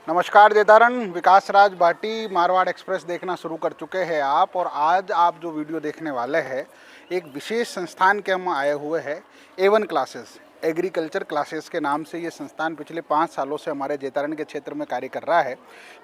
नमस्कार जयतारण। विकास राज भाटी मारवाड़ एक्सप्रेस देखना शुरू कर चुके हैं आप, और आज आप जो वीडियो देखने वाले हैं एक विशेष संस्थान के हम आए हुए हैं। A1 क्लासेस, एग्रीकल्चर क्लासेस के नाम से ये संस्थान पिछले 5 सालों से हमारे जयतारण के क्षेत्र में कार्य कर रहा है।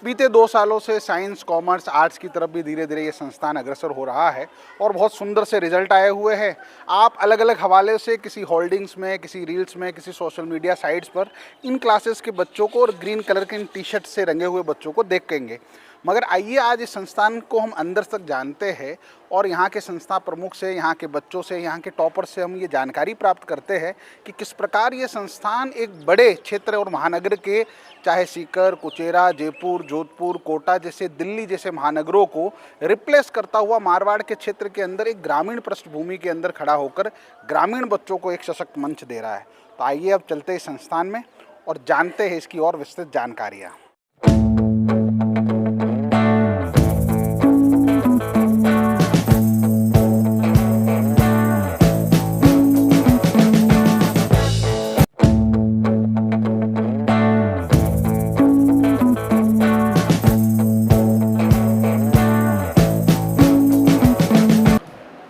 बीते 2 सालों से साइंस, कॉमर्स, आर्ट्स की तरफ भी धीरे धीरे ये संस्थान अग्रसर हो रहा है और बहुत सुंदर से रिजल्ट आए हुए हैं। आप अलग अलग हवाले से किसी होल्डिंग्स में, किसी रील्स में, किसी सोशल मीडिया साइट्स पर इन क्लासेस के बच्चों को और ग्रीन कलर के इन टी शर्ट से रंगे हुए बच्चों को देखेंगे। मगर आइए आज इस संस्थान को हम अंदर तक जानते हैं और यहाँ के संस्था प्रमुख से, यहाँ के बच्चों से, यहाँ के टॉपर से हम ये जानकारी प्राप्त करते हैं कि किस प्रकार ये संस्थान एक बड़े क्षेत्र और महानगर के, चाहे सीकर, कुचेरा, जयपुर, जोधपुर, कोटा जैसे, दिल्ली जैसे महानगरों को रिप्लेस करता हुआ मारवाड़ के क्षेत्र के अंदर एक ग्रामीण पृष्ठभूमि के अंदर खड़ा होकर ग्रामीण बच्चों को एक सशक्त मंच दे रहा है। तो आइए अब चलते हैं इस संस्थान में और जानते हैं इसकी और विस्तृत जानकारियाँ।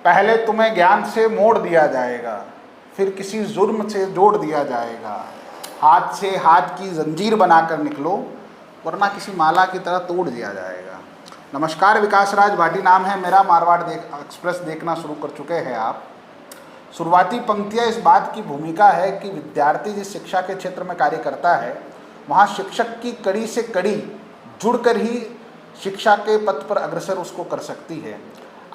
पहले तुम्हें ज्ञान से मोड़ दिया जाएगा, फिर किसी जुर्म से जोड़ दिया जाएगा। हाथ से हाथ की जंजीर बनाकर निकलो, वरना किसी माला की तरह तोड़ दिया जाएगा। नमस्कार, विकास राज भाटी नाम है मेरा। मारवाड़ एक्सप्रेस देखना शुरू कर चुके हैं आप। शुरुआती पंक्तियाँ इस बात की भूमिका है कि विद्यार्थी जिस शिक्षा के क्षेत्र में कार्य करता है, वहाँ शिक्षक की कड़ी से कड़ी जुड़कर ही शिक्षा के पथ पर अग्रसर उसको कर सकती है।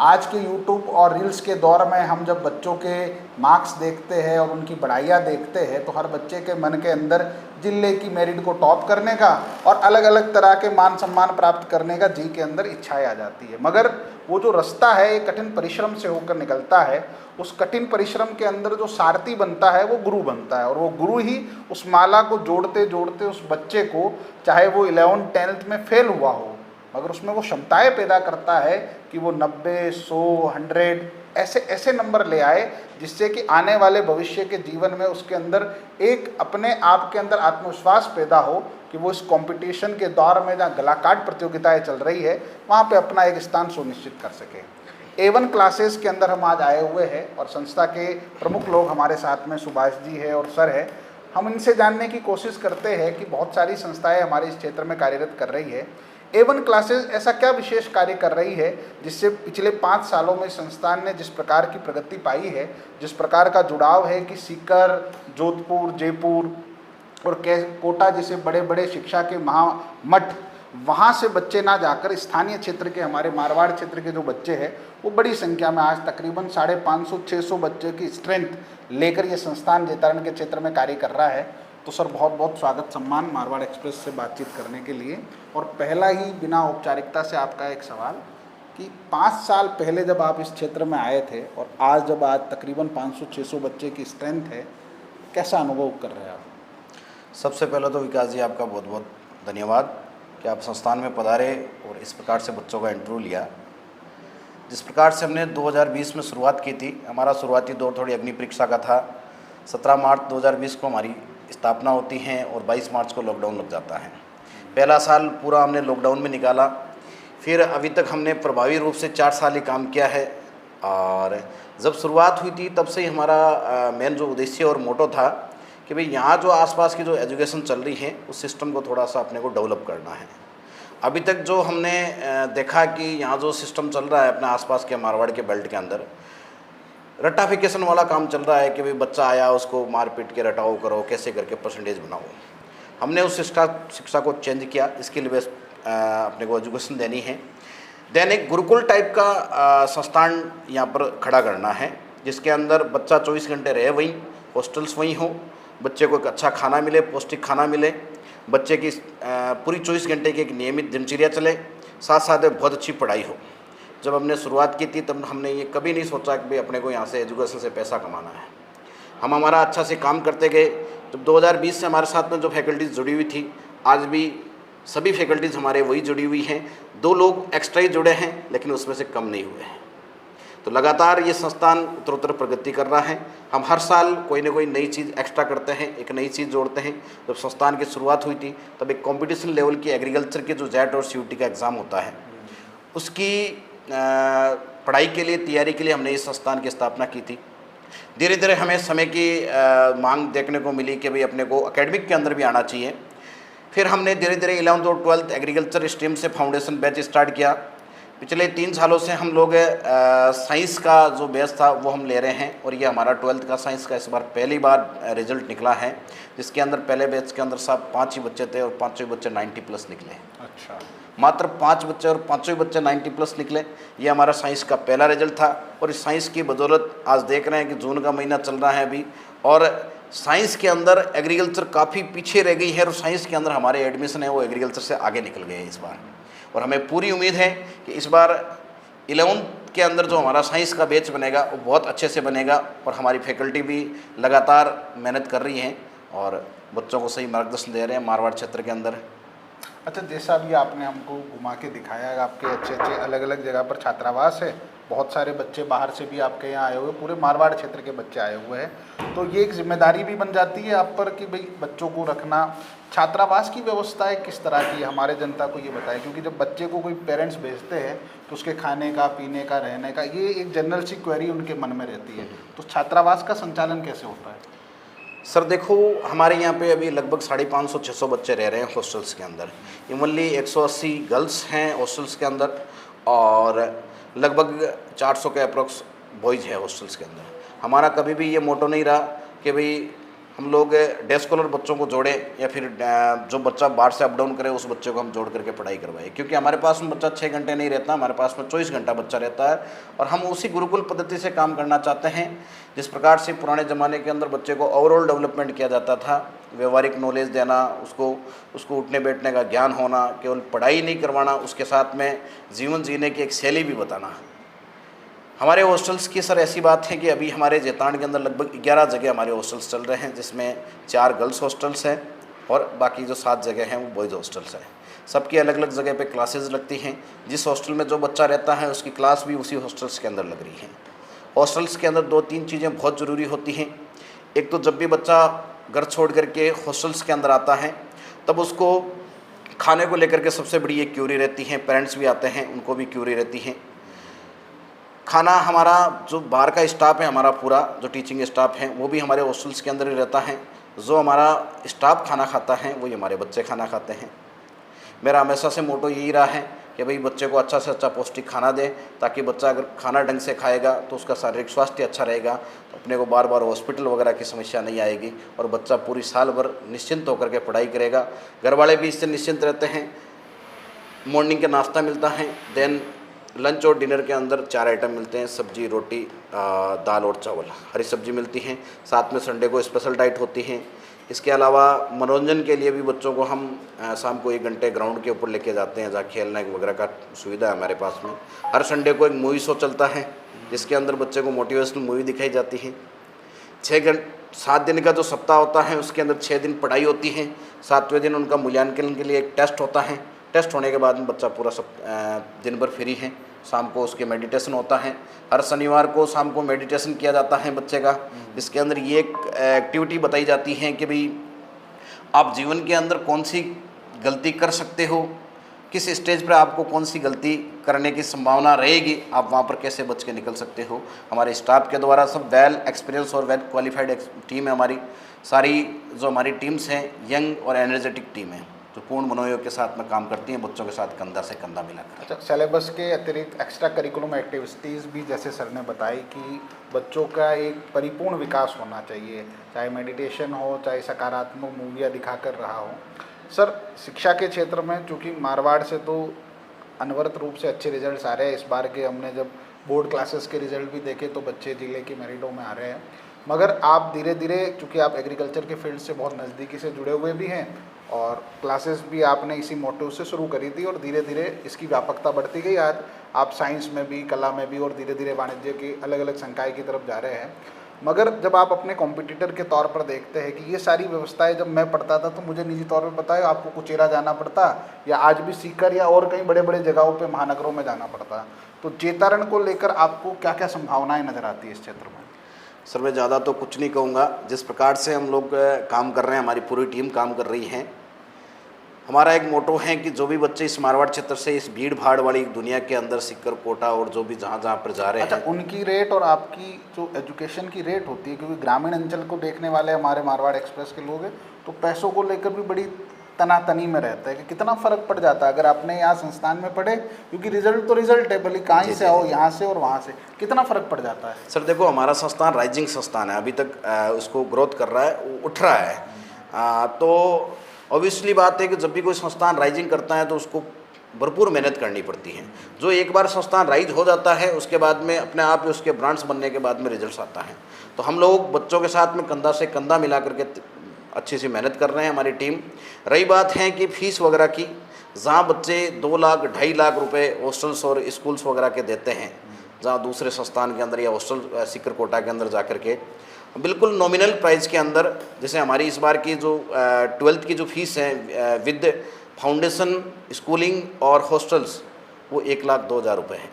आज के YouTube और रील्स के दौर में हम जब बच्चों के मार्क्स देखते हैं और उनकी पढ़ाइयाँ देखते हैं, तो हर बच्चे के मन के अंदर जिले की मेरिट को टॉप करने का और अलग अलग तरह के मान सम्मान प्राप्त करने का जी के अंदर इच्छाएं आ जाती है। मगर वो जो रास्ता है एक कठिन परिश्रम से होकर निकलता है। उस कठिन परिश्रम के अंदर जो सारथी बनता है वो गुरु बनता है, और वो गुरु ही उस माला को जोड़ते जोड़ते उस बच्चे को, चाहे वो 11th 10th में फेल हुआ हो, मगर उसमें वो क्षमताएं पैदा करता है कि वो 90, 100, 100 ऐसे नंबर ले आए, जिससे कि आने वाले भविष्य के जीवन में उसके अंदर एक अपने आप के अंदर आत्मविश्वास पैदा हो कि वो इस कंपटीशन के दौर में जहाँ गलाकाट प्रतियोगिताएं चल रही है वहाँ पे अपना एक स्थान सुनिश्चित कर सके। A1 क्लासेस के अंदर हम आज आए हुए हैं और संस्था के प्रमुख लोग हमारे साथ में सुभाष जी है और सर है। हम इनसे जानने की कोशिश करते हैं कि बहुत सारी संस्थाएँ हमारे इस क्षेत्र में कार्यरत कर रही है। A1 क्लासेस ऐसा क्या विशेष कार्य कर रही है जिससे पिछले 5 सालों में संस्थान ने जिस प्रकार की प्रगति पाई है, जिस प्रकार का जुड़ाव है कि सीकर, जोधपुर, जयपुर और कोटा जैसे बड़े बड़े शिक्षा के महामठ, वहाँ से बच्चे ना जाकर स्थानीय क्षेत्र के, हमारे मारवाड़ क्षेत्र के जो बच्चे हैं वो बड़ी संख्या में आज तकरीबन 550-600 बच्चे की स्ट्रेंथ लेकर ये संस्थान जयतारण के क्षेत्र में कार्य कर रहा है। तो सर बहुत बहुत स्वागत, सम्मान मारवाड़ एक्सप्रेस से बातचीत करने के लिए। और पहला ही बिना औपचारिकता से आपका एक सवाल कि 5 साल पहले जब आप इस क्षेत्र में आए थे और आज तकरीबन 500-600 बच्चे की स्ट्रेंथ है, कैसा अनुभव कर रहे हैं आप? सबसे पहले तो विकास जी आपका बहुत बहुत धन्यवाद कि आप संस्थान में पधारे और इस प्रकार से बच्चों का इंटरव्यू लिया। जिस प्रकार से हमने 2020 में शुरुआत की थी, हमारा शुरुआती दौर थोड़ी अग्नि परीक्षा का था। 17 मार्च 2020 को हमारी स्थापना होती है और 22 मार्च को लॉकडाउन लग जाता है। पहला साल पूरा हमने लॉकडाउन में निकाला। फिर अभी तक हमने प्रभावी रूप से 4 साल ही काम किया है। और जब शुरुआत हुई थी तब से ही हमारा मेन जो उद्देश्य और मोटो था कि भाई यहाँ जो आसपास की जो एजुकेशन चल रही है उस सिस्टम को थोड़ा सा अपने को डेवलप करना है। अभी तक जो हमने देखा कि यहाँ जो सिस्टम चल रहा है अपने आसपास के मारवाड़ के बेल्ट के अंदर, रट्टाफिकेशन वाला काम चल रहा है कि भाई बच्चा आया उसको मार पीट के रटाओ करो, कैसे करके परसेंटेज बनाओ। हमने उस शिक्षा को चेंज किया। इसके लिए अपने को एजुकेशन देनी है। देन एक गुरुकुल टाइप का संस्थान यहाँ पर खड़ा करना है, जिसके अंदर बच्चा 24 घंटे रहे, वहीं हॉस्टल्स वहीं हो, बच्चे को एक अच्छा खाना मिले, पौष्टिक खाना मिले, बच्चे की पूरी 24 घंटे की एक नियमित दिनचर्या चले, साथ साथ बहुत अच्छी पढ़ाई हो। जब हमने शुरुआत की थी तब हमने ये कभी नहीं सोचा कि भाई अपने को यहाँ से एजुकेशन से पैसा कमाना है। हम हमारा अच्छा से काम करते गए। जब 2020 से हमारे साथ में जो फैकल्टीज़ जुड़ी हुई थी, आज भी सभी फैकल्टीज़ हमारे वही जुड़ी हुई हैं। 2 लोग एक्स्ट्रा ही जुड़े हैं, लेकिन उसमें से कम नहीं हुए हैं। तो तो लगातार ये संस्थान उत्तरोत्तर प्रगति कर रहा है। हम हर साल कोई ना कोई नई चीज़ एक्स्ट्रा करते हैं, एक नई चीज़ जोड़ते हैं। जब संस्थान की शुरुआत हुई थी तब एक कंपटीशन लेवल की एग्रीकल्चर के जो जेट और सीयूटी का एग्ज़ाम होता है उसकी पढ़ाई के लिए, तैयारी के लिए हमने इस संस्थान की स्थापना की थी। धीरे धीरे हमें समय की मांग देखने को मिली कि भाई अपने को एकेडमिक के अंदर भी आना चाहिए। फिर हमने धीरे धीरे 11th और 12th एग्रीकल्चर स्ट्रीम से फाउंडेशन बैच स्टार्ट किया। पिछले 3 सालों से हम लोग साइंस का जो बैच था वो हम ले रहे हैं और ये हमारा 12th का साइंस का इस बार पहली बार रिजल्ट निकला है, जिसके अंदर पहले बैच के अंदर सब 5 ही बच्चे थे और 5 बच्चे 90+ निकले। अच्छा, मात्र 5 बच्चे और 5 बच्चे 90+ निकले। ये हमारा साइंस का पहला रिजल्ट था और इस साइंस की बदौलत आज देख रहे हैं कि जून का महीना चल रहा है अभी और साइंस के अंदर एग्रीकल्चर काफ़ी पीछे रह गई है और साइंस के अंदर हमारे एडमिशन है वो एग्रीकल्चर से आगे निकल गए हैं इस बार। और हमें पूरी उम्मीद है कि इस बार 11th के अंदर जो हमारा साइंस का बैच बनेगा वो बहुत अच्छे से बनेगा और हमारी फैकल्टी भी लगातार मेहनत कर रही हैं और बच्चों को सही मार्गदर्शन दे रहे हैं मारवाड़ क्षेत्र के अंदर। अच्छा, जैसा भी आपने हमको घुमा के दिखाया, आपके अच्छे अच्छे अलग अलग जगह पर छात्रावास है, बहुत सारे बच्चे बाहर से भी आपके यहाँ आए हुए, पूरे मारवाड़ क्षेत्र के बच्चे आए हुए हैं, तो ये एक जिम्मेदारी भी बन जाती है आप पर कि भाई बच्चों को रखना। छात्रावास की व्यवस्थाएं किस तरह की है, हमारे जनता को ये बताएं, क्योंकि जब बच्चे को कोई पेरेंट्स भेजते हैं तो उसके खाने का, पीने का, रहने का, ये एक जनरल सी क्वेरी उनके मन में रहती है। तो छात्रावास का संचालन कैसे होता है? सर देखो, हमारे यहाँ पे अभी लगभग 550-600 बच्चे रह रहे हैं हॉस्टल्स के अंदर। इमनली 180 गर्ल्स हैं हॉस्टल्स के अंदर और लगभग 400 के अप्रोक्स बॉयज़ है हॉस्टल्स के अंदर। हमारा कभी भी ये मोटो नहीं रहा कि भाई हम लोग डे स्कॉलर बच्चों को जोड़ें या फिर जो बच्चा बाहर से अप डाउन करे उस बच्चे को हम जोड़ करके पढ़ाई करवाएं, क्योंकि हमारे पास में बच्चा 6 घंटे नहीं रहता, हमारे पास में 24 घंटा बच्चा रहता है और हम उसी गुरुकुल पद्धति से काम करना चाहते हैं। जिस प्रकार से पुराने ज़माने के अंदर बच्चे को ओवरऑल डेवलपमेंट किया जाता था, व्यवहारिक नॉलेज देना, उसको उठने बैठने का ज्ञान होना, केवल पढ़ाई नहीं करवाना, उसके साथ में जीवन जीने की एक शैली भी बताना। हमारे हॉस्टल्स की सर ऐसी बात है कि अभी हमारे जैतान के अंदर लगभग 11 जगह हमारे हॉस्टल्स चल रहे हैं, जिसमें 4 गर्ल्स हॉस्टल्स हैं और बाकी जो 7 जगह हैं वो बॉयज़ हॉस्टल्स हैं। सबकी अलग अलग जगह पे क्लासेस लगती हैं। जिस हॉस्टल में जो बच्चा रहता है उसकी क्लास भी उसी हॉस्टल्स के अंदर लग रही है। हॉस्टल्स के अंदर 2-3 चीज़ें बहुत ज़रूरी होती हैं। एक तो जब भी बच्चा घर छोड़ करके हॉस्टल्स के अंदर आता है तब उसको खाने को लेकर के सबसे बड़ी एक क्यूरी रहती है। पेरेंट्स भी आते हैं, उनको भी क्यूरी रहती है। खाना हमारा जो बाहर का स्टाफ है, हमारा पूरा जो टीचिंग स्टाफ है वो भी हमारे हॉस्टल्स के अंदर ही रहता है। जो हमारा स्टाफ खाना खाता है वही हमारे बच्चे खाना खाते हैं। मेरा हमेशा से मोटो यही रहा है कि भाई बच्चे को अच्छा से अच्छा पौष्टिक खाना दें, ताकि बच्चा अगर खाना ढंग से खाएगा तो उसका शारीरिक स्वास्थ्य अच्छा रहेगा, तो अपने को बार बार हॉस्पिटल वगैरह की समस्या नहीं आएगी और बच्चा पूरी साल भर निश्चिंत होकर के पढ़ाई करेगा। घर वाले भी इससे निश्चिंत रहते हैं। मॉर्निंग का नाश्ता मिलता है, देन लंच और डिनर के अंदर 4 आइटम मिलते हैं, सब्जी, रोटी, दाल और चावल, हरी सब्जी मिलती हैं। साथ में संडे को स्पेशल डाइट होती है। इसके अलावा मनोरंजन के लिए भी बच्चों को हम शाम को 1 घंटे ग्राउंड के ऊपर लेके जाते हैं, जहाँ खेलने वगैरह का सुविधा है हमारे पास में। हर संडे को एक मूवी शो चलता है जिसके अंदर बच्चे को मोटिवेशनल मूवी दिखाई जाती है। 7 दिन का जो सप्ताह होता है उसके अंदर 6 दिन पढ़ाई होती है। 7वें दिन उनका मूल्यांकन के लिए एक टेस्ट होता है। टेस्ट होने के बाद में बच्चा पूरा दिन भर फ्री है। शाम को उसके मेडिटेशन होता है। हर शनिवार को शाम को मेडिटेशन किया जाता है बच्चे का। इसके अंदर ये एक एक्टिविटी बताई जाती है कि भाई आप जीवन के अंदर कौन सी गलती कर सकते हो, किस स्टेज पर आपको कौन सी गलती करने की संभावना रहेगी, आप वहाँ पर कैसे बच के निकल सकते हो। हमारे स्टाफ के द्वारा सब वेल एक्सपीरियंस और वेल क्वालिफाइड टीम है हमारी। सारी जो हमारी टीम्स हैं यंग और एनर्जेटिक टीम है, जो पूर्ण मनोयोग के साथ में काम करती हैं, बच्चों के साथ कंधा से कंधा मिलाकर। अच्छा, सिलेबस के अतिरिक्त एक्स्ट्रा करिकुलम एक्टिविटीज़ भी जैसे सर ने बताई कि बच्चों का एक परिपूर्ण विकास होना चाहिए, चाहे मेडिटेशन हो, चाहे सकारात्मक मूवियाँ दिखाकर रहा हो। सर, शिक्षा के क्षेत्र में चूँकि मारवाड़ से तो अनवरत रूप से अच्छे रिजल्ट्स आ रहे हैं। इस बार के हमने जब बोर्ड क्लासेस के रिजल्ट भी देखे तो बच्चे जिले की मेरिटों में आ रहे हैं। मगर आप धीरे धीरे, चूँकि आप एग्रीकल्चर के फील्ड से बहुत नज़दीकी से जुड़े हुए भी हैं और क्लासेस भी आपने इसी मोटिव से शुरू करी थी और धीरे धीरे इसकी व्यापकता बढ़ती गई। आज आप साइंस में भी, कला में भी और धीरे धीरे वाणिज्य की अलग अलग संकाय की तरफ जा रहे हैं। मगर जब आप अपने कॉम्पिटिटर के तौर पर देखते हैं कि ये सारी व्यवस्थाएं जब मैं पढ़ता था तो मुझे निजी तौर पर पता है आपको कुचेरा जाना पड़ता, या आज भी सीकर या और कई बड़े बड़े जगहों पे महानगरों में जाना पड़ता। तो चेतारण को लेकर आपको क्या क्या संभावनाएं नजर आती है इस क्षेत्र में? सर मैं ज़्यादा तो कुछ नहीं कहूँगा। जिस प्रकार से हम लोग काम कर रहे हैं, हमारी पूरी टीम काम कर रही है, हमारा एक मोटो है कि जो भी बच्चे इस मारवाड़ क्षेत्र से इस भीड़ भाड़ वाली दुनिया के अंदर सिक्कर कोटा और जो भी जहाँ जहाँ पर जा रहे हैं। अच्छा, उनकी रेट और आपकी जो एजुकेशन की रेट होती है, क्योंकि ग्रामीण अंचल को देखने वाले हमारे मारवाड़ एक्सप्रेस के लोग हैं, तो पैसों को लेकर भी बड़ी तनातनी में रहता है कि कितना फ़र्क पड़ जाता है अगर आपने यहाँ संस्थान में पढ़े, क्योंकि रिजल्ट तो रिजल्ट है, भले कहीं से आओ, यहाँ से और वहाँ से, कितना फ़र्क पड़ जाता है? सर देखो, हमारा संस्थान राइजिंग संस्थान है, अभी तक उसको ग्रोथ कर रहा है, उठ रहा है। तो ऑब्वियसली बात है कि जब भी कोई संस्थान राइजिंग करता है तो उसको भरपूर मेहनत करनी पड़ती है। जो एक बार संस्थान राइज हो जाता है उसके बाद में अपने आप ही उसके ब्रांड्स बनने के बाद में रिजल्ट्स आता है। तो हम लोग बच्चों के साथ में कंधा से कंधा मिला करके अच्छी सी मेहनत कर रहे हैं, हमारी टीम। रही बात है कि फ़ीस वगैरह की, जहाँ बच्चे 2 लाख 2.5 लाख रुपए हॉस्टल्स और स्कूल्स वगैरह के देते हैं, जहाँ दूसरे संस्थान के अंदर या हॉस्टल सिक्कर कोटा के अंदर जा कर के बिल्कुल नॉमिनल प्राइस के अंदर, जैसे हमारी इस बार की जो 12th की जो फीस है विद फाउंडेशन स्कूलिंग और हॉस्टल्स, वो 1,02,000 रुपये है।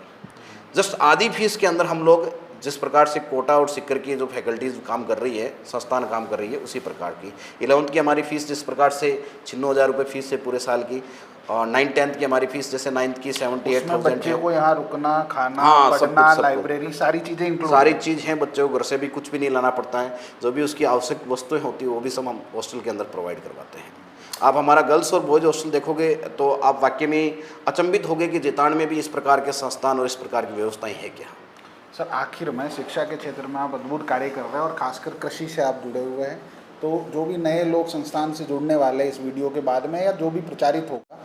जस्ट आधी फीस के अंदर हम लोग जिस प्रकार से कोटा और सिक्कर की जो फैकल्टीज़ काम कर रही है, संस्थान काम कर रही है, उसी प्रकार की 11th की हमारी फ़ीस जिस प्रकार से 96,000 रुपये फ़ीस है पूरे साल की, और 9th-10th की हमारी फ़ीस जैसे 9th की 78,000 बच्चे को यहाँ रुकना, खाना, हाँ, पढ़ना, लाइब्रेरी, सारी चीज़ें इंक्लूड, सारी चीज़ हैं। बच्चों को घर से भी कुछ भी नहीं लाना पड़ता है, जो भी उसकी आवश्यक वस्तुएं होती है वो भी सब हम हॉस्टल के अंदर प्रोवाइड करवाते हैं। आप हमारा गर्ल्स और बॉयज़ हॉस्टल देखोगे तो आप वाकई में अचंभित होगे कि जेतान में भी इस प्रकार के संस्थान और इस प्रकार की व्यवस्थाएँ हैं क्या। सर आखिर में शिक्षा के क्षेत्र में आप अद्भुत कार्य कर रहे हैं और खासकर कृषि से आप जुड़े हुए हैं, तो जो भी नए लोग संस्थान से जुड़ने वाले हैं इस वीडियो के बाद में या जो भी प्रचारित होगा,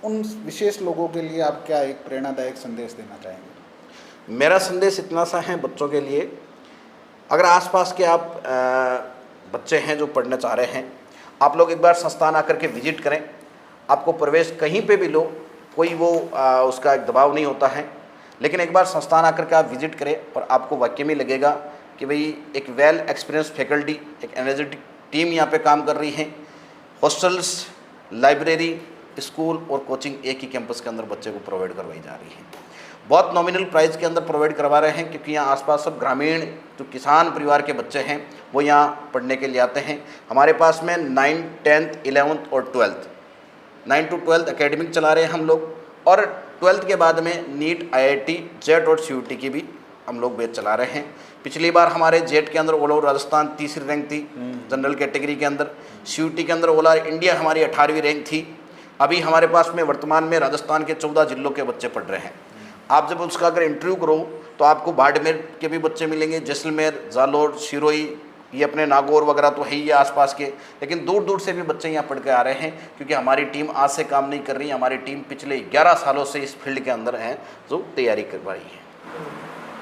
उन विशेष लोगों के लिए आप क्या एक प्रेरणादायक संदेश देना चाहेंगे? मेरा संदेश इतना सा है बच्चों के लिए, अगर आसपास के आप बच्चे हैं जो पढ़ना चाह रहे हैं, आप लोग एक बार संस्थान आकर के विजिट करें। आपको प्रवेश कहीं पे भी लो, कोई वो उसका एक दबाव नहीं होता है, लेकिन एक बार संस्थान आकर के आप विजिट करें और आपको वाकई में लगेगा कि भाई एक वेल एक्सपीरियंस फैकल्टी, एक एनर्जेटिक टीम यहाँ पे काम कर रही है। हॉस्टल्स, लाइब्रेरी, स्कूल और कोचिंग एक ही कैंपस के अंदर बच्चे को प्रोवाइड करवाई जा रही है। बहुत नॉमिनल प्राइस के अंदर प्रोवाइड करवा रहे हैं, क्योंकि यहाँ आसपास सब ग्रामीण जो किसान परिवार के बच्चे हैं वो यहाँ पढ़ने के लिए आते हैं। हमारे पास में 9th, 10th, 11th और 12th 9 to 12 एकेडमिक चला रहे हैं हम लोग, और 12th के बाद में नीट, IIT, जेट और CUT की भी हम लोग बैच चला रहे हैं। पिछली बार हमारे जेट के अंदर ऑल ओवर राजस्थान 3री रैंक थी जनरल कैटेगरी के अंदर, CUT के अंदर ऑल ओवर इंडिया हमारी 18वीं रैंक थी। अभी हमारे पास में वर्तमान में राजस्थान के 14 जिलों के बच्चे पढ़ रहे हैं। आप जब उसका अगर इंटरव्यू करो तो आपको बाड़मेर के भी बच्चे मिलेंगे, जैसलमेर, जालोर, सिरोही, ये अपने नागौर वगैरह तो है ही आसपास के, लेकिन दूर दूर से भी बच्चे यहाँ पढ़ के आ रहे हैं, क्योंकि हमारी टीम आज से काम नहीं कर रही, हमारी टीम पिछले 11 सालों से इस फील्ड के अंदर है जो तैयारी कर रही है।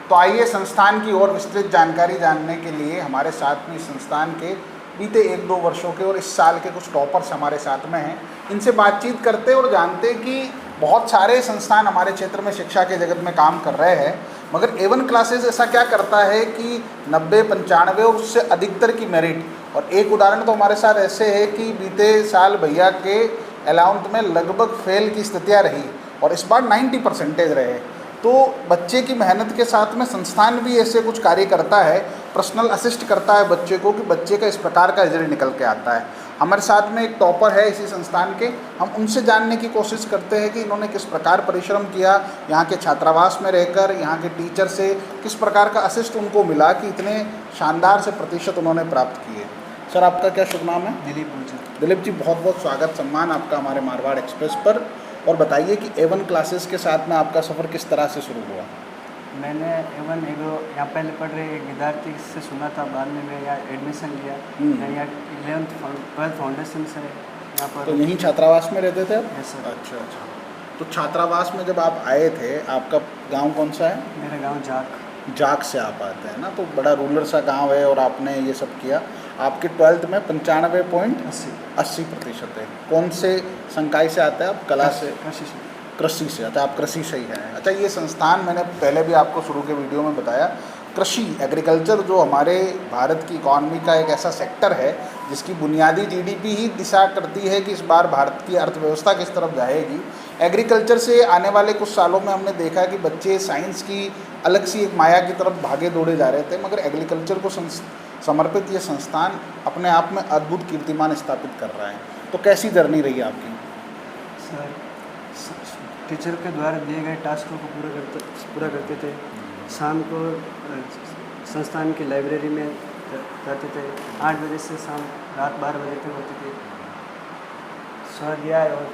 तो आइए संस्थान की और विस्तृत जानकारी जानने के लिए हमारे साथ में संस्थान के बीते 1-2 वर्षों के और इस साल के कुछ टॉपर्स हमारे साथ में हैं, इनसे बातचीत करते और जानते कि बहुत सारे संस्थान हमारे क्षेत्र में शिक्षा के जगत में काम कर रहे हैं, मगर A1 क्लासेस ऐसा क्या करता है कि 90, 95 और उससे अधिकतर की मेरिट, और एक उदाहरण तो हमारे साथ ऐसे है कि बीते साल भैया के 11th में लगभग फेल की स्थितियाँ रही और इस बार 90% रहे। तो बच्चे की मेहनत के साथ में संस्थान भी ऐसे कुछ कार्य करता है, पर्सनल असिस्ट करता है बच्चे को कि बच्चे का इस प्रकार का रिजल्ट निकल के आता है। हमारे साथ में एक टॉपर है इसी संस्थान के, हम उनसे जानने की कोशिश करते हैं कि इन्होंने किस प्रकार परिश्रम किया, यहाँ के छात्रावास में रहकर यहाँ के टीचर से किस प्रकार का असिस्ट उनको मिला कि इतने शानदार से प्रतिशत उन्होंने प्राप्त किए। सर आपका क्या शुभ नाम है? दिलीप जी, बहुत बहुत स्वागत सम्मान आपका हमारे मारवाड़ एक्सप्रेस पर। और बताइए कि A1 क्लासेस के साथ में आपका सफ़र किस तरह से शुरू हुआ? मैंने A1 यहाँ पहले पढ़ रहे एक विद्यार्थी से सुना था, बाद में मैं यहाँ एडमिशन लिया। मैं यहाँ 11th 12th फाउंडेशन से यहाँ पर। तो यहीं छात्रावास में रहते थे आप? Yes sir. अच्छा। तो छात्रावास में जब आप आए थे, आपका गांव कौन सा है? मेरा गांव जाख से आप आते हैं ना, तो बड़ा रूरल सा गांव है और आपने ये सब किया। आपके 12th में 95.80% है। कौन से संकाय से आते हैं आप? कला से? कृषि से। अच्छा, आप कृषि से ही हैं। अच्छा, ये संस्थान मैंने पहले भी आपको शुरू के वीडियो में बताया, कृषि एग्रीकल्चर जो हमारे भारत की इकॉनमी का एक ऐसा सेक्टर है जिसकी बुनियादी जीडीपी ही दिशा करती है कि इस बार भारत की अर्थव्यवस्था किस तरफ जाएगी। एग्रीकल्चर से आने वाले कुछ सालों में हमने देखा कि बच्चे साइंस की अलग सी एक माया की तरफ भागे दौड़े जा रहे थे, मगर एग्रीकल्चर को समर्पित ये संस्थान अपने आप में अद्भुत कीर्तिमान स्थापित कर रहा है। तो कैसी जर्नी रही आपकी? सर टीचर के द्वारा दिए गए टास्कों को पूरा करते थे। शाम को संस्थान की लाइब्रेरी में जाते थे। 8 बजे से शाम रात 12 बजे तक होती थी। स्वाध्याय और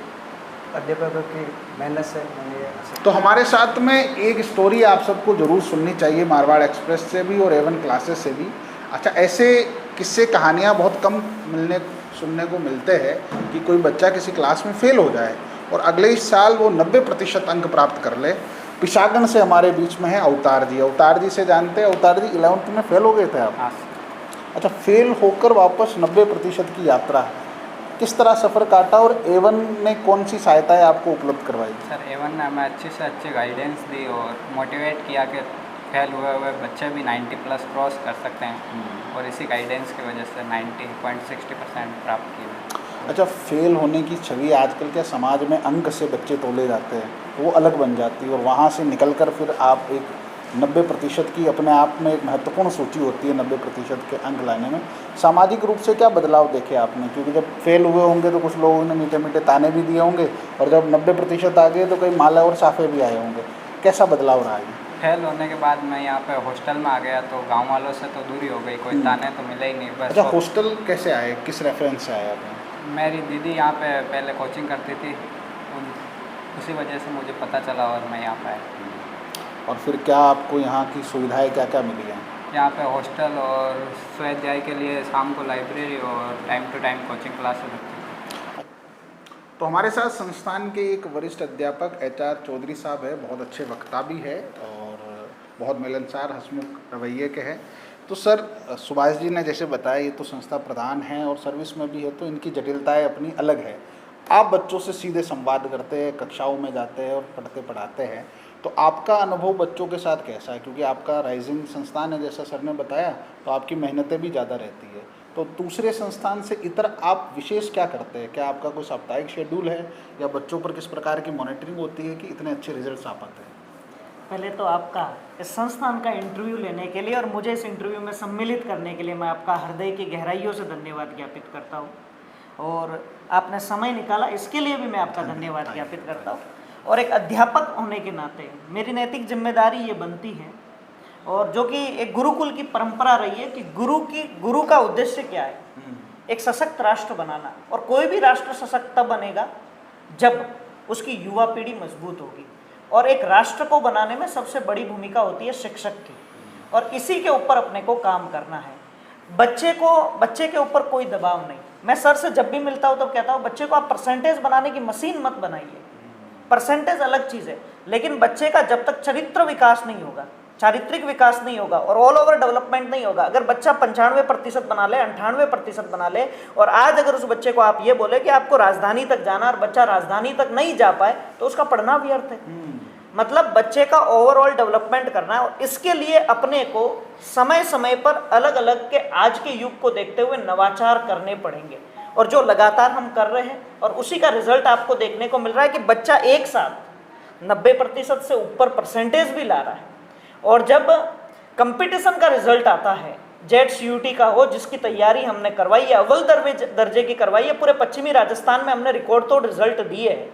अध्यापकों की मेहनत से मैंने तो हमारे साथ में एक स्टोरी आप सबको ज़रूर सुननी चाहिए, मारवाड़ एक्सप्रेस से भी और एवन क्लासेस से भी। अच्छा, ऐसे किस्से कहानियाँ बहुत कम सुनने को मिलते हैं कि कोई बच्चा किसी क्लास में फेल हो जाए और अगले ही साल वो 90% अंक प्राप्त कर ले। पिशागन से हमारे बीच में है अवतार जी। अवतार जी से जानते हैं? अवतार जी 11th में फेल हो गए थे आप? अच्छा, फेल होकर वापस 90% की यात्रा, किस तरह सफ़र काटा और एवन ने कौन सी सहायताएं आपको उपलब्ध करवाई? सर एवन ने हमें अच्छी से अच्छी गाइडेंस दी और मोटिवेट किया कि फेल हुए बच्चे भी 90+ क्रॉस कर सकते हैं, और इसी गाइडेंस की वजह से 90.60% प्राप्त किए। अच्छा, फेल होने की छवि आजकल के समाज में अंक से बच्चे तोले जाते हैं, वो अलग बन जाती है, और वहाँ से निकलकर फिर आप एक 90% की अपने आप में एक महत्वपूर्ण सूची होती है 90% के अंक लाने में। सामाजिक रूप से क्या बदलाव देखे आपने? क्योंकि जब फेल हुए होंगे तो कुछ लोगों ने मीठे मीठे ताने भी दिए होंगे, और जब 90% आ गए तो कई माला और साफे भी आए होंगे। कैसा बदलाव रहा है? फेल होने के बाद मैं यहाँ पे हॉस्टल में आ गया, तो गांव वालों से तो दूरी हो गई, कोई ताने तो मिले ही नहीं। बस अच्छा, हॉस्टल कैसे आए, किस रेफरेंस से आए आपने? मेरी दीदी यहाँ पे पहले कोचिंग करती थी, उसी वजह से मुझे पता चला और मैं यहाँ पे आया। और फिर क्या आपको यहाँ की सुविधाएं क्या क्या मिली हैं? यहाँ पे हॉस्टल और स्वाध्याय के लिए शाम को लाइब्रेरी और time to time coaching classes होती थी। तो हमारे साथ संस्थान के एक वरिष्ठ अध्यापक HR चौधरी साहब है, बहुत अच्छे वक्ता भी है और बहुत मिलनसार हंसमुख रवैये के हैं। तो सर, सुभाष जी ने जैसे बताया, ये तो संस्था प्रधान हैं और सर्विस में भी है, तो इनकी जटिलताएं अपनी अलग है। आप बच्चों से सीधे संवाद करते हैं, कक्षाओं में जाते हैं और पढ़ाते हैं, तो आपका अनुभव बच्चों के साथ कैसा है? क्योंकि आपका राइजिंग संस्थान है, जैसा सर ने बताया, तो आपकी मेहनतें भी ज़्यादा रहती है। तो दूसरे संस्थान से इतर आप विशेष क्या करते हैं? क्या आपका कोई साप्ताहिक शेड्यूल है, या बच्चों पर किस प्रकार की मॉनिटरिंग होती है कि इतने अच्छे रिजल्ट्स आ पाते हैं? पहले तो आपका इस संस्थान का इंटरव्यू लेने के लिए और मुझे इस इंटरव्यू में सम्मिलित करने के लिए मैं आपका हृदय की गहराइयों से धन्यवाद ज्ञापित करता हूँ, और आपने समय निकाला इसके लिए भी मैं आपका धन्यवाद ज्ञापित करता हूँ। और एक अध्यापक होने के नाते मेरी नैतिक जिम्मेदारी ये बनती है, और जो कि एक गुरुकुल की परंपरा रही है कि गुरु का उद्देश्य क्या है? एक सशक्त राष्ट्र बनाना। और कोई भी राष्ट्र सशक्त तब बनेगा जब उसकी युवा पीढ़ी मजबूत होगी, और एक राष्ट्र को बनाने में सबसे बड़ी भूमिका होती है शिक्षक की, और इसी के ऊपर अपने को काम करना है। बच्चे के ऊपर कोई दबाव नहीं। मैं सर से जब भी मिलता हूँ तब कहता हूँ, बच्चे को आप परसेंटेज बनाने की मशीन मत बनाइए। परसेंटेज अलग चीज़ है, लेकिन बच्चे का जब तक चरित्र विकास नहीं होगा, चारित्रिक विकास नहीं होगा और ऑल ओवर डेवलपमेंट नहीं होगा, अगर बच्चा 95% बना ले, 98% बना ले, और आज अगर उस बच्चे को आप ये बोले कि आपको राजधानी तक जाना, और बच्चा राजधानी तक नहीं जा पाए, तो उसका पढ़ना व्यर्थ है। मतलब बच्चे का ओवरऑल डेवलपमेंट करना है, और इसके लिए अपने को समय समय पर अलग अलग के आज के युग को देखते हुए नवाचार करने पड़ेंगे, और जो लगातार हम कर रहे हैं, और उसी का रिजल्ट आपको देखने को मिल रहा है कि बच्चा एक साथ 90% से ऊपर परसेंटेज भी ला रहा है। और जब कंपटीशन का रिजल्ट आता है, JET-CUT का हो, जिसकी तैयारी हमने करवाई है, अव्वल दर्जे की करवाई है, पूरे पश्चिमी राजस्थान में हमने रिकॉर्ड तोड़ रिजल्ट दिए हैं,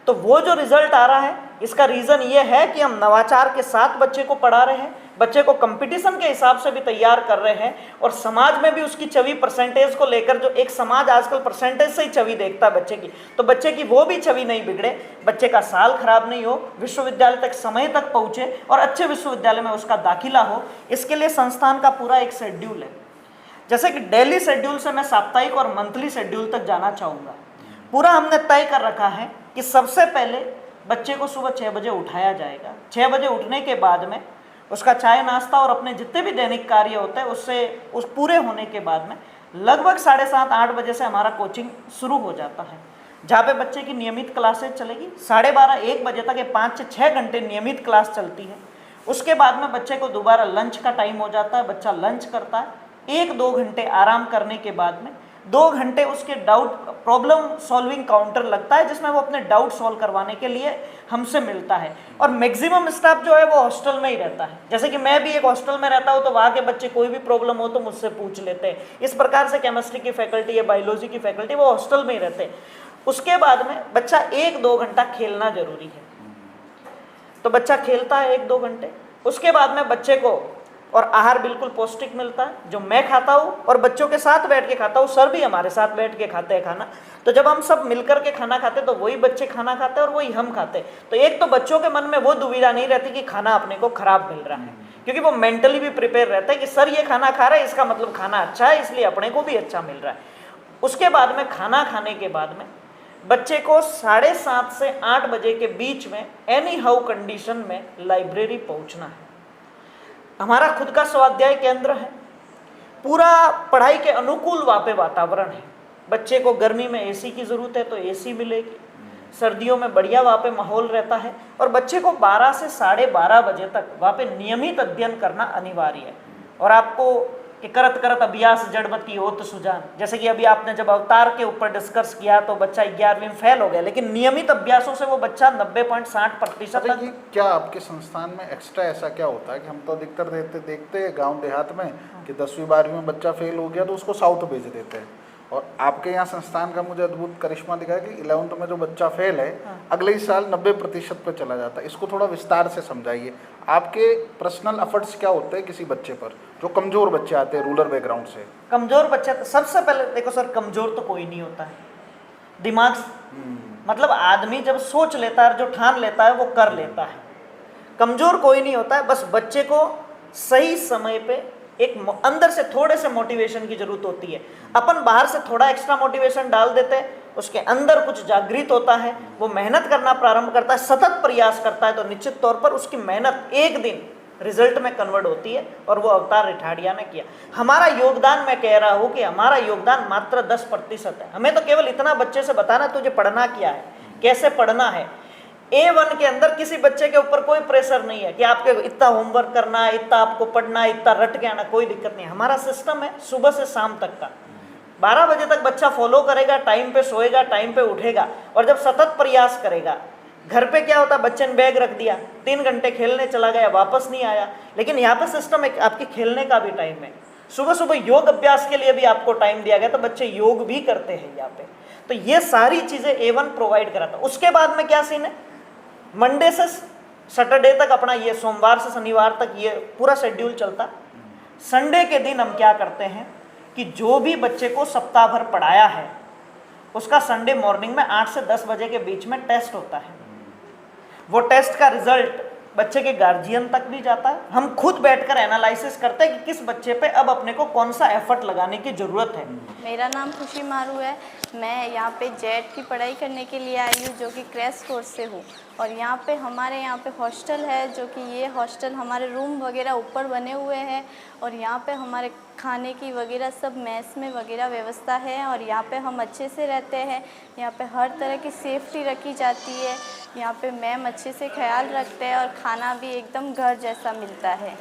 तो वो जो रिजल्ट आ रहा है, इसका रीज़न ये है कि हम नवाचार के साथ बच्चे को पढ़ा रहे हैं, बच्चे को कंपटीशन के हिसाब से भी तैयार कर रहे हैं, और समाज में भी उसकी छवि परसेंटेज को लेकर, जो एक समाज आजकल परसेंटेज से ही छवि देखता है बच्चे की, तो बच्चे की वो भी छवि नहीं बिगड़े, बच्चे का साल खराब नहीं हो, विश्वविद्यालय तक समय तक पहुँचे और अच्छे विश्वविद्यालय में उसका दाखिला हो। इसके लिए संस्थान का पूरा एक शेड्यूल है। जैसे कि डेली शेड्यूल से मैं साप्ताहिक और मंथली शेड्यूल तक जाना चाहूँगा। पूरा हमने तय कर रखा है कि सबसे पहले बच्चे को सुबह 6 बजे उठाया जाएगा। 6 बजे उठने के बाद में उसका चाय नाश्ता और अपने जितने भी दैनिक कार्य होते हैं उस पूरे होने के बाद में लगभग 7:30-8 बजे से हमारा कोचिंग शुरू हो जाता है, जहाँ पे बच्चे की नियमित क्लासेज चलेगी। 12:30-1 बजे तक ये 5 से 6 घंटे नियमित क्लास चलती है, उसके बाद में बच्चे को दोबारा लंच का टाइम हो जाता है, बच्चा लंच करता है, 1-2 घंटे आराम करने के बाद में 2 घंटे उसके डाउट प्रॉब्लम सॉल्विंग काउंटर लगता है, जिसमें वो अपने डाउट सॉल्व करवाने के लिए हमसे मिलता है। और मैक्सिमम स्टाफ जो है वो हॉस्टल में ही रहता है। जैसे कि मैं भी एक हॉस्टल में रहता हूँ, तो वहाँ के बच्चे कोई भी प्रॉब्लम हो तो मुझसे पूछ लेते हैं। इस प्रकार से केमिस्ट्री की फैकल्टी या बायोलॉजी की फैकल्टी वो हॉस्टल में ही रहते हैं। उसके बाद में बच्चा 1-2 घंटा खेलना जरूरी है, तो बच्चा खेलता है 1-2 घंटे। उसके बाद में बच्चे को और आहार बिल्कुल पौष्टिक मिलता है, जो मैं खाता हूँ और बच्चों के साथ बैठ के खाता हूँ। सर भी हमारे साथ बैठ के खाते हैं खाना, तो जब हम सब मिलकर के खाना खाते हैं तो वही बच्चे खाना खाते हैं और वही हम खाते हैं। तो एक तो बच्चों के मन में वो दुविधा नहीं रहती कि खाना अपने को खराब मिल रहा है, क्योंकि वो मेंटली भी प्रिपेयर रहता है कि सर ये खाना खा रहा है, इसका मतलब खाना अच्छा है, इसलिए अपने को भी अच्छा मिल रहा है। उसके बाद में खाना खाने के बाद में बच्चे को 7:30 से 8 बजे के बीच में एनी हाउ कंडीशन में लाइब्रेरी पहुंचना है। हमारा खुद का स्वाध्याय केंद्र है, पूरा पढ़ाई के अनुकूल वहाँ पे वातावरण है। बच्चे को गर्मी में एसी की ज़रूरत है तो एसी मिलेगी, सर्दियों में बढ़िया वहाँ पे माहौल रहता है। और बच्चे को 12 से 12:30 बजे तक वहाँ पे नियमित अध्ययन करना अनिवार्य है। और आपको कि करत करत अभ्यास जड़मती होत सुजान, जैसे कि अभी आपने जब अवतार के ऊपर डिस्कस किया तो बच्चा 11वीं में फेल हो गया, लेकिन नियमित अभ्यासों से वो बच्चा 90.60% अच्छा, तक। ये क्या आपके संस्थान में एक्स्ट्रा ऐसा क्या होता है कि हम तो अधिकतर देखते हैं गांव देहात में कि 10वीं 12वीं में बच्चा फेल हो गया तो उसको साउथ भेज देते हैं, और आपके यहाँ संस्थान का मुझे अद्भुत करिश्मा दिखा है कि 11th में जो बच्चा फेल है अगले ही साल 90% पे चला जाता है। इसको थोड़ा विस्तार से समझाइए। आपके पर्सनल एफर्ट्स क्या होते हैं किसी बच्चे पर, जो कमजोर बच्चे आते हैं रूरल बैकग्राउंड से? कमजोर बच्चा तो सबसे पहले देखो सर, कमजोर तो कोई नहीं होता है, दिमाग मतलब आदमी जब सोच लेता है, जो ठान लेता है वो कर लेता है। कमजोर कोई नहीं होता है, बस बच्चे को सही समय पे एक अंदर से थोड़े से मोटिवेशन की जरूरत होती है। अपन बाहर से थोड़ा एक्स्ट्रा मोटिवेशन डाल देते हैं, उसके अंदर कुछ जागृत होता है, वो मेहनत करना प्रारंभ करता है, सतत प्रयास करता है, तो निश्चित तौर पर उसकी मेहनत एक दिन रिजल्ट में कन्वर्ट होती है। और वो अवतार रिठाड़िया ने किया। हमारा योगदान, मैं कह रहा हूँ कि हमारा योगदान मात्र 10% है। हमें तो केवल इतना बच्चे से बताना तुझे पढ़ना क्या है, कैसे पढ़ना है। A1 के अंदर किसी बच्चे के ऊपर कोई प्रेशर नहीं है कि आपके इतना होमवर्क करना है, इतना आपको पढ़ना है, इतना रट के आना, कोई दिक्कत नहीं। हमारा सिस्टम है सुबह से शाम तक का, 12 बजे तक बच्चा फॉलो करेगा, टाइम पे सोएगा, टाइम पे उठेगा, और जब सतत प्रयास करेगा। घर पे क्या होता है, बच्चे ने बैग रख दिया, 3 घंटे खेलने चला गया, वापस नहीं आया। लेकिन यहाँ पे सिस्टम है, आपके खेलने का भी टाइम है, सुबह सुबह योग अभ्यास के लिए भी आपको टाइम दिया गया, तो बच्चे योग भी करते हैं यहाँ पे। तो ये सारी चीज़ें A1 प्रोवाइड कराता। उसके बाद में क्या सीन है, मंडे से सैटरडे तक अपना ये, सोमवार से शनिवार तक ये पूरा शेड्यूल चलता। संडे के दिन हम क्या करते हैं कि जो भी बच्चे को सप्ताह भर पढ़ाया है उसका संडे मॉर्निंग में 8 से 10 बजे के बीच में टेस्ट होता है। वो टेस्ट का रिजल्ट बच्चे के गार्जियन तक भी जाता है। हम खुद बैठकर एनालिसिस करते हैं कि किस बच्चे पे अब अपने को कौन सा एफर्ट लगाने की ज़रूरत है। मेरा नाम खुशी मारू है। मैं यहाँ पे जेट की पढ़ाई करने के लिए आई हूँ, जो कि क्रैश कोर्स से हूँ। और यहाँ पे हमारे यहाँ पे हॉस्टल है, जो कि ये हॉस्टल हमारे रूम वगैरह ऊपर बने हुए हैं। और यहाँ पे हमारे खाने की वगैरह सब मेस में वगैरह व्यवस्था है। और यहाँ पे हम अच्छे से रहते हैं। यहाँ पे हर तरह की सेफ्टी रखी जाती है। यहाँ पे मैम अच्छे से ख्याल रखते हैं और खाना भी एकदम घर जैसा मिलता है।